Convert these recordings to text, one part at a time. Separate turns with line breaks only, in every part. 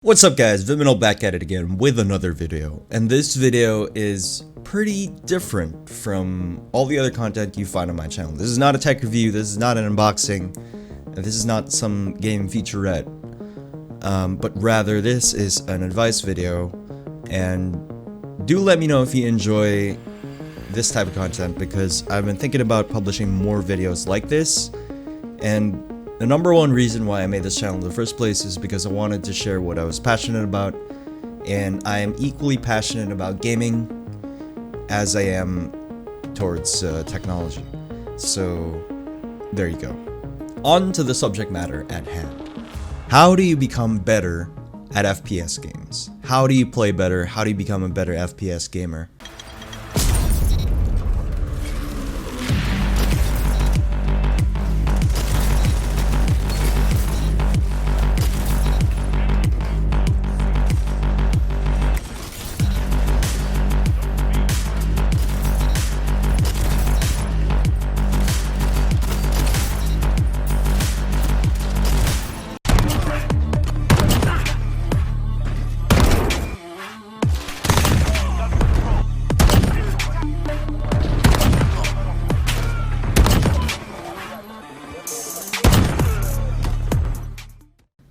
What's up guys, Vyminal back at it again with another video, and this video is pretty different from all the other content you find on my channel. This is not a tech review, this is not an unboxing, and this is not some game featurette, but rather this is an advice video. And do let me know if you enjoy this type of content, because I've been thinking about publishing more videos like this, and the number one reason why I made this channel in the first place is because I wanted to share what I was passionate about, and I am equally passionate about gaming as I am towards technology. So there you go. On to the subject matter at hand. How do you become better at FPS games? How do you play better? How do you become a better FPS gamer?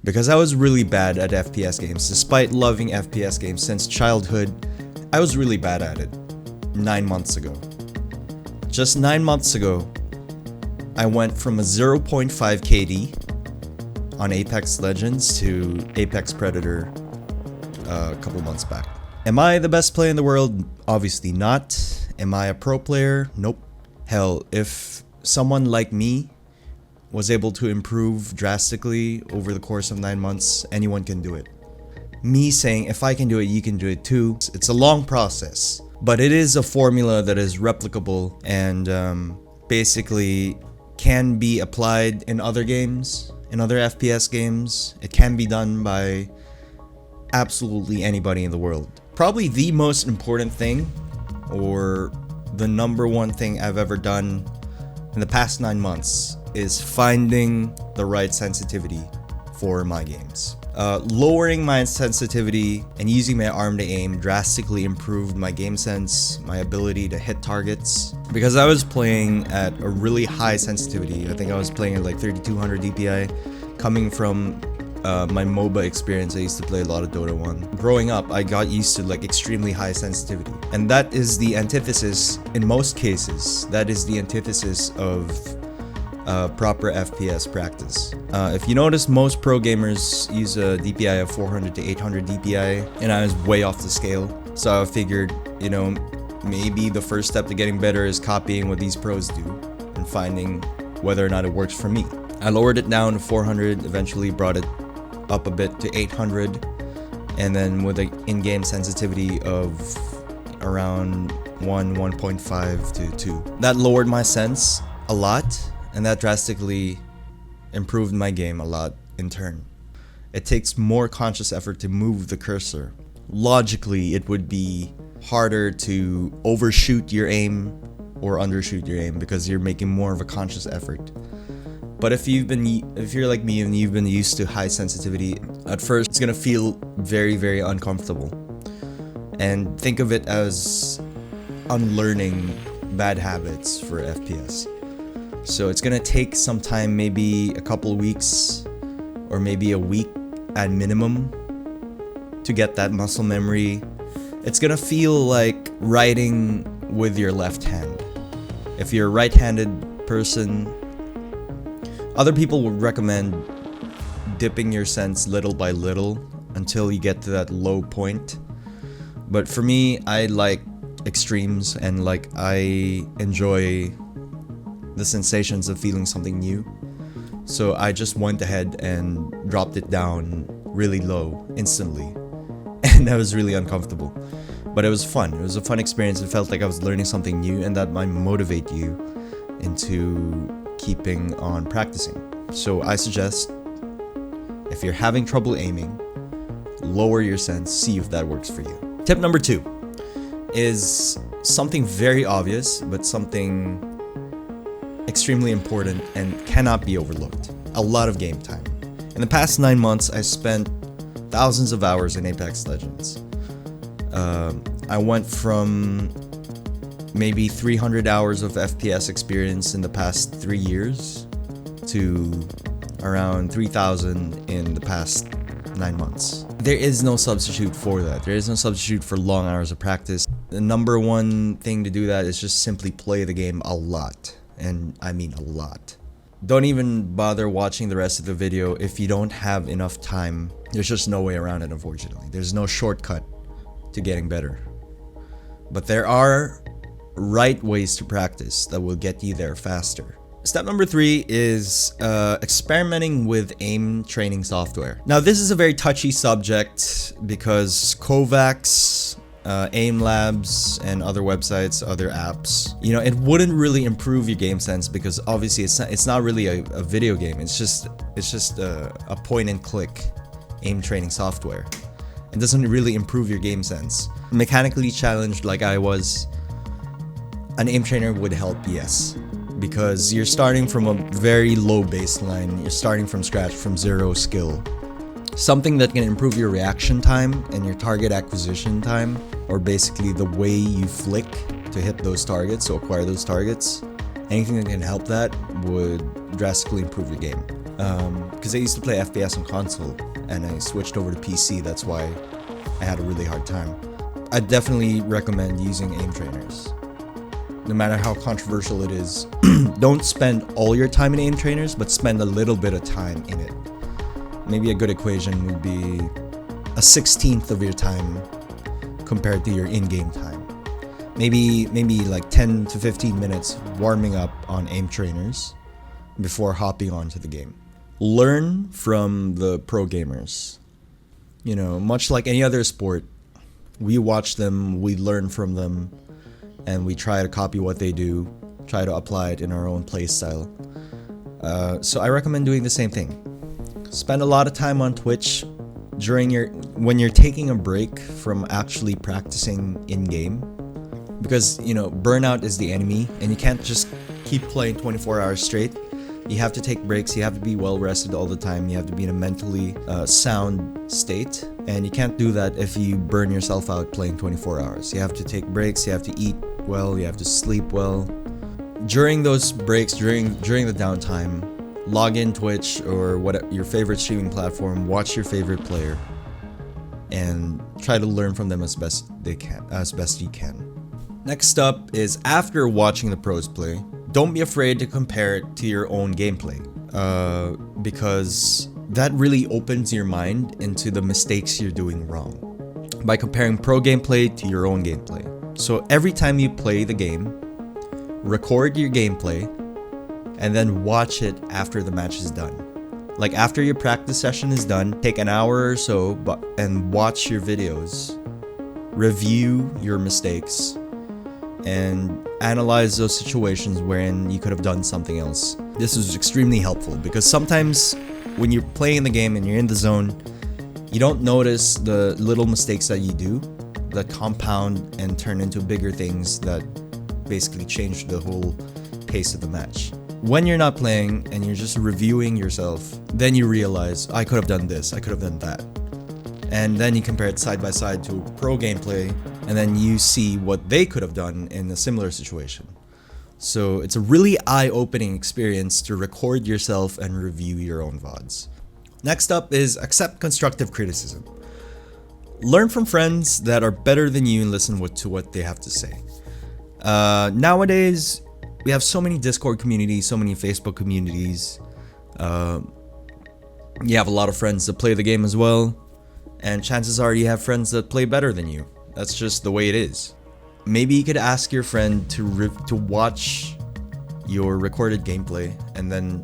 Because I was really bad at FPS games. Despite loving FPS games since childhood, I was really bad at it 9 months ago. Just 9 months ago, I went from a 0.5 KD on Apex Legends to Apex Predator a couple months back. Am I the best player in the world? Obviously not. Am I a pro player? Nope. Hell, if someone like me was able to improve drastically over the course of 9 months, anyone can do it. Me saying if I can do it, you can do it too. It's a long process, but it is a formula that is replicable and basically can be applied in other games, in other FPS games. It can be done by absolutely anybody in the world. Probably the most important thing, or the number one thing I've ever done in the past 9 months, is finding the right sensitivity for my games. Lowering my sensitivity and using my arm to aim drastically improved my game sense, my ability to hit targets. Because I was playing at a really high sensitivity. I think I was playing at like 3200 DPI. Coming from my MOBA experience, I used to play a lot of Dota 1. Growing up, I got used to like extremely high sensitivity. And that is the antithesis, in most cases, that is the antithesis of proper FPS practice. If you notice, most pro gamers use a DPI of 400 to 800 DPI, and I was way off the scale. So I figured, you know, maybe the first step to getting better is copying what these pros do and finding whether or not it works for me. I lowered it down to 400, eventually brought it up a bit to 800, and then with an in-game sensitivity of around 1.5 to 2. That lowered my sense a lot, and that drastically improved my game a lot in turn. It takes more conscious effort to move the cursor. Logically, it would be harder to overshoot your aim or undershoot your aim because you're making more of a conscious effort. But if you're like me and you've been used to high sensitivity, at first it's gonna feel very, very uncomfortable. And think of it as unlearning bad habits for FPS. So it's gonna take some time, maybe a couple weeks or maybe a week at minimum, to get that muscle memory. It's gonna feel like writing with your left hand. If you're a right-handed person, other people would recommend dipping your sense little by little until you get to that low point. But for me, I like extremes, and like I enjoy the sensations of feeling something new. So I just went ahead and dropped it down really low instantly, and that was really uncomfortable, but it was fun. It was a fun experience. It felt like I was learning something new, and that might motivate you into keeping on practicing. So I suggest, if you're having trouble aiming, lower your sense, see if that works for you. Tip number 2 is something very obvious, but something extremely important and cannot be overlooked. A lot of game time. In the past 9 months, I spent thousands of hours in Apex Legends. I went from maybe 300 hours of FPS experience in the past 3 years to around 3,000 in the past 9 months. There is no substitute for that. There is no substitute for long hours of practice. The number one thing to do that is just simply play the game a lot. And I mean a lot. Don't even bother watching the rest of the video if you don't have enough time. There's just no way around it, unfortunately. There's no shortcut to getting better. But there are right ways to practice that will get you there faster. Step number 3 is experimenting with aim training software. Now, this is a very touchy subject because Kovacs, Aim Labs, and other websites, other apps, you know, it wouldn't really improve your game sense because obviously it's not really a video game. It's just a point and click aim training software. It doesn't really improve your game sense. Mechanically challenged like I was, an aim trainer would help, yes. Because you're starting from a very low baseline, you're starting from scratch, from zero skill. Something that can improve your reaction time and your target acquisition time, or basically the way you flick to hit those targets, so acquire those targets. Anything that can help that would drastically improve your game. Because I used to play FPS on console, and I switched over to PC, that's why I had a really hard time. I definitely recommend using aim trainers. No matter how controversial it is, don't spend all your time in aim trainers, but spend a little bit of time in it. Maybe a good equation would be a 16th of your time compared to your in-game time. Maybe like 10 to 15 minutes warming up on aim trainers before hopping onto the game. Learn from the pro gamers. You know, much like any other sport, we watch them, we learn from them, and we try to copy what they do, try to apply it in our own play style. So I recommend doing the same thing. Spend a lot of time on Twitch when you're taking a break from actually practicing in-game. Because, you know, burnout is the enemy, and you can't just keep playing 24 hours straight. You have to take breaks, you have to be well rested all the time, you have to be in a mentally sound state, and you can't do that if you burn yourself out playing 24 hours. You have to take breaks, you have to eat well, you have to sleep well. During those breaks, during the downtime, log in Twitch or your favorite streaming platform, watch your favorite player, and try to learn from them as best you can. Next up is, after watching the pros play, don't be afraid to compare it to your own gameplay, because that really opens your mind into the mistakes you're doing wrong by comparing pro gameplay to your own gameplay. So every time you play the game, record your gameplay and then watch it after the match is done. Like after your practice session is done, take an hour or so and watch your videos, review your mistakes, and analyze those situations wherein you could have done something else. This is extremely helpful because sometimes when you're playing the game and you're in the zone, you don't notice the little mistakes that you do that compound and turn into bigger things that basically change the whole pace of the match. When you're not playing and you're just reviewing yourself, then you realize, I could have done this, I could have done that. And then you compare it side by side to pro gameplay, and then you see what they could have done in a similar situation. So it's a really eye-opening experience to record yourself and review your own VODs. Next up is accept constructive criticism. Learn from friends that are better than you and listen to what they have to say. Nowadays, we have so many Discord communities, so many Facebook communities. You have a lot of friends that play the game as well, and chances are you have friends that play better than you. That's just the way it is. Maybe you could ask your friend to watch your recorded gameplay and then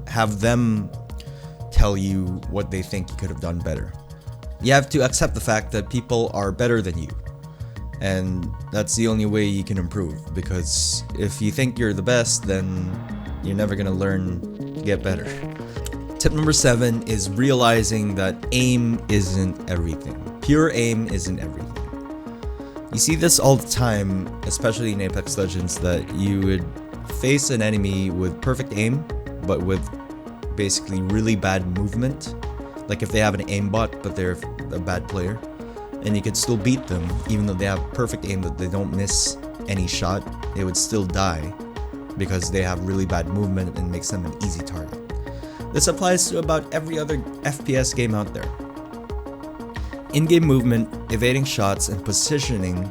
have them tell you what they think you could have done better. You have to accept the fact that people are better than you, and that's the only way you can improve, because if you think you're the best, then you're never gonna learn to get better. Tip number 7 is realizing that aim isn't everything. Pure aim isn't everything. You see this all the time, especially in Apex Legends, that you would face an enemy with perfect aim, but with basically really bad movement. Like if they have an aimbot but they're a bad player, and you could still beat them even though they have perfect aim, that they don't miss any shot, they would still die because they have really bad movement and makes them an easy target. This applies to about every other FPS game out there. In-game movement, evading shots, and positioning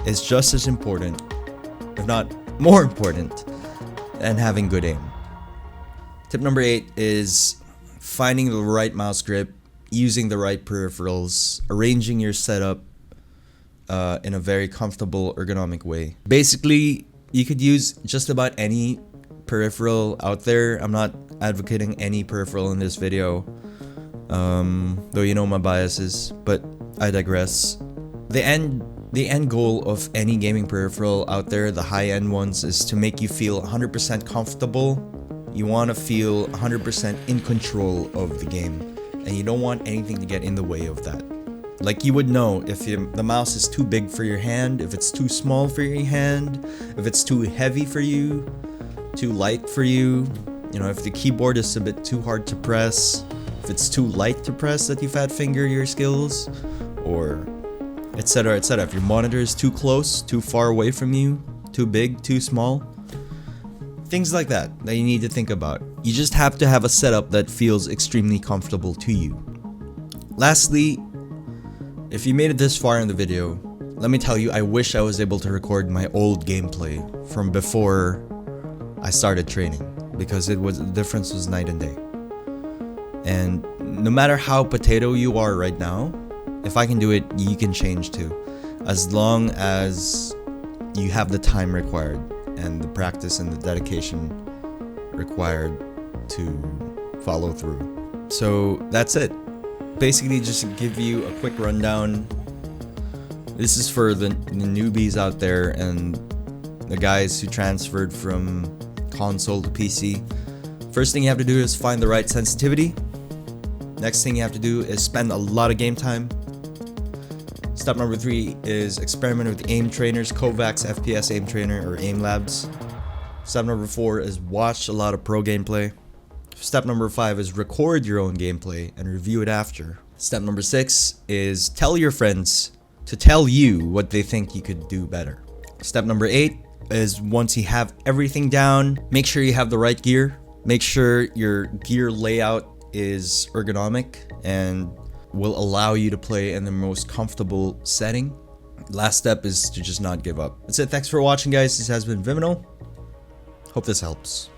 is just as important, if not more important, than having good aim. Tip number 8 is finding the right mouse grip, using the right peripherals, arranging your setup in a very comfortable, ergonomic way. Basically, you could use just about any peripheral out there. I'm not advocating any peripheral in this video, though you know my biases, but I digress. The end goal of any gaming peripheral out there, the high-end ones, is to make you feel 100% comfortable. You want to feel 100% in control of the game, and you don't want anything to get in the way of that. Like, you would know if the mouse is too big for your hand, if it's too small for your hand, if it's too heavy for you, too light for you, you know, if the keyboard is a bit too hard to press, if it's too light to press that you fat finger your skills, or etc, etc. If your monitor is too close, too far away from you, too big, too small, things like that you need to think about. You just have to have a setup that feels extremely comfortable to you. Lastly, if you made it this far in the video, let me tell you, I wish I was able to record my old gameplay from before I started training, because the difference was night and day. And no matter how potato you are right now, if I can do it, you can change too, as long as you have the time required and the practice and the dedication required to follow through. So that's it. Basically, just to give you a quick rundown, this is for the newbies out there and the guys who transferred from console to PC. First thing you have to do is find the right sensitivity. Next thing you have to do is spend a lot of game time. Step number 3 is experiment with aim trainers, Kovacs FPS aim trainer, or aim labs. Step number 4 is watch a lot of pro gameplay. Step number 5 is record your own gameplay and review it after. Step number 6 is tell your friends to tell you what they think you could do better. Step number 8 is, once you have everything down, make sure you have the right gear. Make sure your gear layout is ergonomic and will allow you to play in the most comfortable setting. Last step is to just not give up. That's it. Thanks for watching, guys. This has been Vyminal. Hope this helps.